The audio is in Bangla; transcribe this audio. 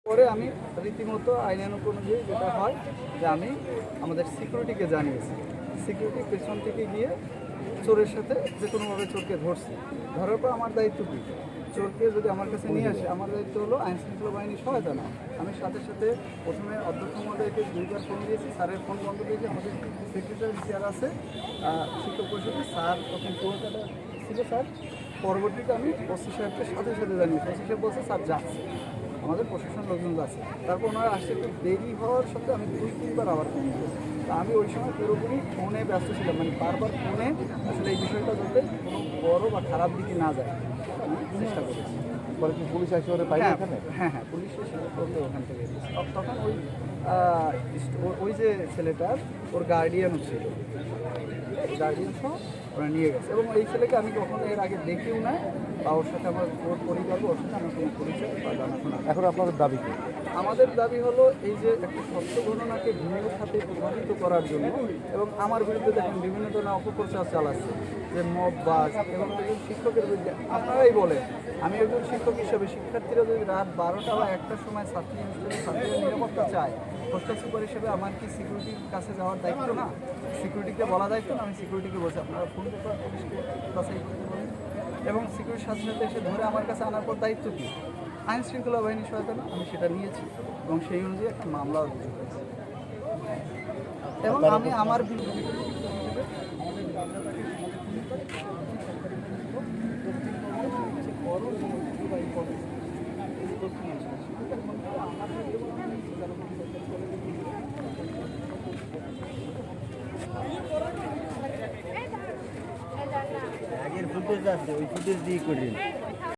পরে আমি রীতিমতো আইনানুগ অনুযায়ী যেটা হয় যে আমি আমাদের সিকিউরিটিকে জানিয়েছি। সিকিউরিটি পেছন থেকে গিয়ে চোরের সাথে যে কোনোভাবে চোরকে ধরছি। ধরার পর আমার দায়িত্ব কী? চোরকে যদি আমার কাছে নিয়ে আসে, আমার দায়িত্ব হলো আইন শৃঙ্খলা বাহিনীর সহায়তা না। আমি সাথে সাথে প্রথমে অধ্যক্ষ মহোদয়কে 2বার ফোন দিয়েছি, স্যারের ফোন বন্ধ দিয়েছি। আমাদের সেক্রেটারি চেয়ার আছে শিক্ষক পরিষদে, স্যার তখন পুরোটাটা ছিল স্যার। পরবর্তীতে আমি ওসি সাহেবকে সাথে সাথে জানিয়েছি। ওসি সাহেব বলছে স্যার যাচ্ছে, আমাদের প্রশাসন লোকজন আছে। তারপর ওনারা আসতে একটু দেরি হওয়ার সাথে আমি 2-3বার আবার ফোন দিয়েছি। তা আমি ওই সময় পুরোপুরি ফোনে ব্যস্ত ছিলাম, মানে বারবার ফোনে আসলে এই বিষয়টা যাতে কোনো বড় বা খারাপ দিকে না যায় আমি চেষ্টা করেছি। পরে কি পুলিশ আসে ওরা পাই এখানে? হ্যাঁ, পুলিশ এসে বলতে ওখান থেকে তখন ওই যে ছেলেটার ওর গার্ডিয়ানও ছিল, গার্ডিয়ান সহ ওরা নিয়ে গেছে। এবং এই ছেলেকে আমি কখনো এর আগে দেখিও না, বা ওর সাথে আমার ওর পরিবার ওর সাথে আমার কোনো পরিচয় বা জানাশোনা। এখন আপনাদের দাবি কি? আমাদের দাবি হলো এই যে একটা সত্য ঘটনাকে ভিন্ন খাতে প্রভাবিত করার জন্য, এবং আমার বিরুদ্ধে দেখেন বিভিন্ন ধরনের অপপ্রচার চালাচ্ছে, যে মব বাস, এবং একজন শিক্ষকের বিরুদ্ধে। আপনারাই বলেন, আমি একজন শিক্ষক হিসেবে শিক্ষার্থীরা যদি রাত 12টা বা 1টার সময় ছাত্রীদের নিরাপত্তা চায়, হোস্টেল সুপার হিসেবে আমার কি সিকিউরিটির কাছে যাওয়ার দায়িত্ব না? সিকিউরিটিকে বলা দায়িত্ব না? আমি সিকিউরিটিকে বলছি আপনারা ফোন পেপার পুলিশকে বাছাই করতে বলেন, এবং সিকিউরিটির সাথে সাথে এসে ধরে আমার কাছে আনার পর দায়িত্ব কী? আইন শৃঙ্খলা বাহিনীর সহায়তা না? আমি সেটা নিয়েছি এবং সেই অনুযায়ী একটা মামলাও রুজু করেছি। এবং আমি আমার বিরুদ্ধে আগের ফুটেজ আছে, ওই ফুটেজ দিয়ে করেন।